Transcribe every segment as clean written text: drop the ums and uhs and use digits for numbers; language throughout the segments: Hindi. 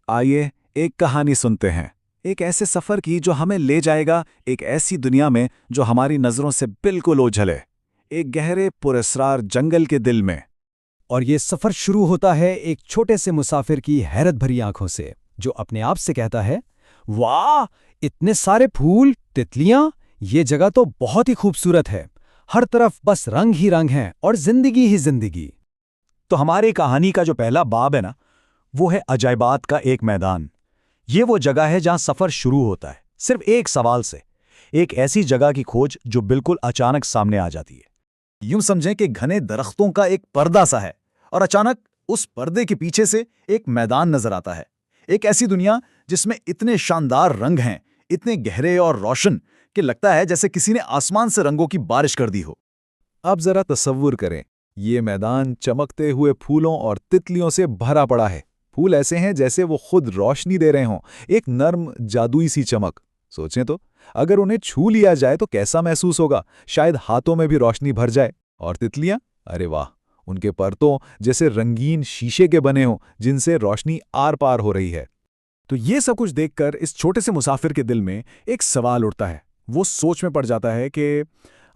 आइए एक कहानी सुनते हैं, एक ऐसे सफर की जो हमें ले जाएगा एक ऐसी दुनिया में जो हमारी नजरों से बिल्कुल ओझले, एक गहरे पुरस्रार जंगल के दिल में। और ये सफर शुरू होता है एक छोटे से मुसाफिर की हैरत भरी आंखों से, जो अपने आप से कहता है, वाह, इतने सारे फूल, तितलियां, ये जगह तो बहुत ही खूबसूरत है। हर तरफ बस रंग ही रंग हैं और जिंदगी ही जिंदगी। तो हमारी कहानी का जो पहला बाब है ना, वो है अजायबात का एक मैदान। ये वो जगह है जहां सफर शुरू होता है सिर्फ एक सवाल से, एक ऐसी जगह की खोज जो बिल्कुल अचानक सामने आ जाती है। यूं समझें कि घने दरख्तों का एक पर्दा सा है और अचानक उस पर्दे के पीछे से एक मैदान नजर आता है। एक ऐसी दुनिया जिसमें इतने शानदार रंग हैं, इतने गहरे और रोशन कि लगता है जैसे किसी ने आसमान से रंगों की बारिश कर दी हो। अब जरा तसव्वुर करें, ये मैदान चमकते हुए फूलों और तितलियों से भरा पड़ा है। फूल ऐसे हैं जैसे वो खुद रोशनी दे रहे हों, एक नर्म जादुई सी चमक। सोचें तो, अगर उन्हें छू लिया जाए तो कैसा महसूस होगा, शायद हाथों में भी रोशनी भर जाए। और तितलियां, अरे वाह, उनके पर तो जैसे रंगीन शीशे के बने हों जिनसे रोशनी आर पार हो रही है। तो ये सब कुछ देखकर इस छोटे से मुसाफिर के दिल में एक सवाल उठता है। वो सोच में पड़ जाता है कि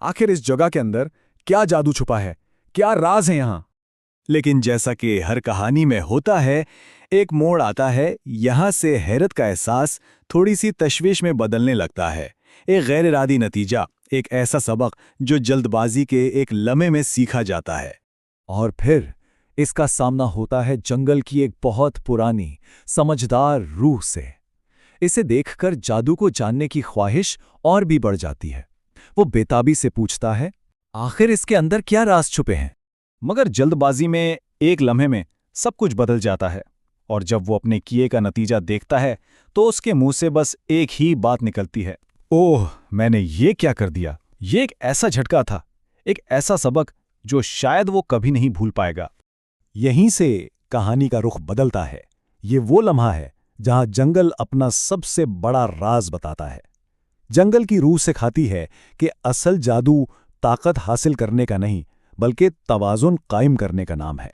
आखिर इस जगह के अंदर क्या जादू छुपा है, क्या राज है यहाँ। लेकिन जैसा कि हर कहानी में होता है, एक मोड़ आता है। यहाँ से हैरत का एहसास थोड़ी सी तशवीश में बदलने लगता है। एक गैर इरादी नतीजा, एक ऐसा सबक जो जल्दबाजी के एक लम्हे में सीखा जाता है। और फिर इसका सामना होता है जंगल की एक बहुत पुरानी, समझदार रूह से। इसे देखकर जादू को जानने की ख्वाहिश और भी बढ़ जाती है। वो बेताबी से पूछता है, आखिर इसके अंदर क्या राज छुपे हैं। मगर जल्दबाजी में एक लम्हे में सब कुछ बदल जाता है, और जब वो अपने किए का नतीजा देखता है तो उसके मुंह से बस एक ही बात निकलती है, ओह, मैंने ये क्या कर दिया। ये एक ऐसा झटका था, एक ऐसा सबक जो शायद वो कभी नहीं भूल पाएगा। यहीं से कहानी का रुख बदलता है। ये वो लम्हा है जहां जंगल अपना सबसे बड़ा राज बताता है। जंगल की रूह सिखाती है कि असल जादू ताकत हासिल करने का नहीं, बल्कि तवाज़ुन कायम करने का नाम है।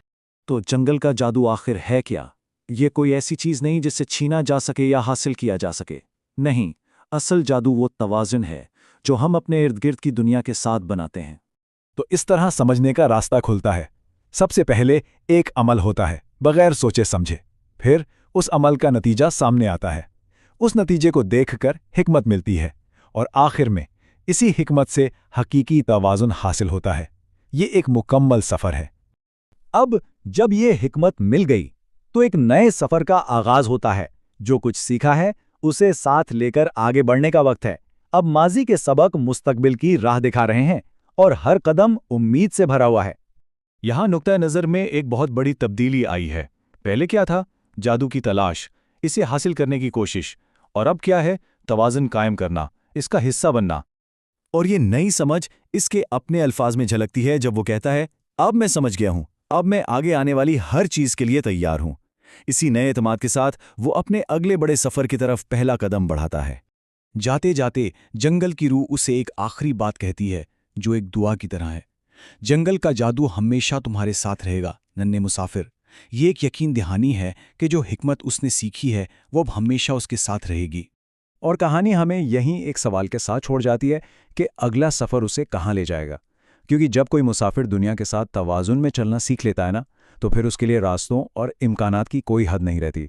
तो जंगल का जादू आखिर है क्या? ये कोई ऐसी चीज नहीं जिससे छीना जा सके या हासिल किया जा सके। नहीं, असल जादू वो तवाज़ुन है जो हम अपने इर्द गिर्द की दुनिया के साथ बनाते हैं। तो इस तरह समझने का रास्ता खुलता है। सबसे पहले एक अमल होता है, बगैर सोचे समझे। फिर उस अमल का नतीजा सामने आता है। उस नतीजे को देखकर हिकमत मिलती है, और आखिर में इसी हिकमत से हकीकी तवाज़ुन हासिल होता है। ये एक मुकम्मल सफ़र है। अब जब ये हिकमत मिल गई तो एक नए सफ़र का आगाज होता है। जो कुछ सीखा है उसे साथ लेकर आगे बढ़ने का वक्त है। अब माजी के सबक मुस्तकबिल की राह दिखा रहे हैं, और हर कदम उम्मीद से भरा हुआ है। यहाँ नुक्ता नज़र में एक बहुत बड़ी तब्दीली आई है। पहले क्या था? जादू की तलाश, इसे हासिल करने की कोशिश। और अब क्या है? तवाज़ुन कायम करना, इसका हिस्सा बनना। और ये नई समझ इसके अपने अल्फाज में झलकती है जब वो कहता है, अब मैं समझ गया हूं, अब मैं आगे आने वाली हर चीज के लिए तैयार हूं। इसी नए एतमाद के साथ वो अपने अगले बड़े सफर की तरफ पहला कदम बढ़ाता है। जाते जाते जंगल की रूह उसे एक आखिरी बात कहती है, जो एक दुआ की तरह है। जंगल का जादू हमेशा तुम्हारे साथ रहेगा नन्हे मुसाफिर। ये एक यकीन दहानी है कि जो हिकमत उसने सीखी है वो अब हमेशा उसके साथ रहेगी। और कहानी हमें यहीं एक सवाल के साथ छोड़ जाती है कि अगला सफ़र उसे कहाँ ले जाएगा। क्योंकि जब कोई मुसाफिर दुनिया के साथ तवाज़ुन में चलना सीख लेता है ना, तो फिर उसके लिए रास्तों और इम्कानात की कोई हद नहीं रहती।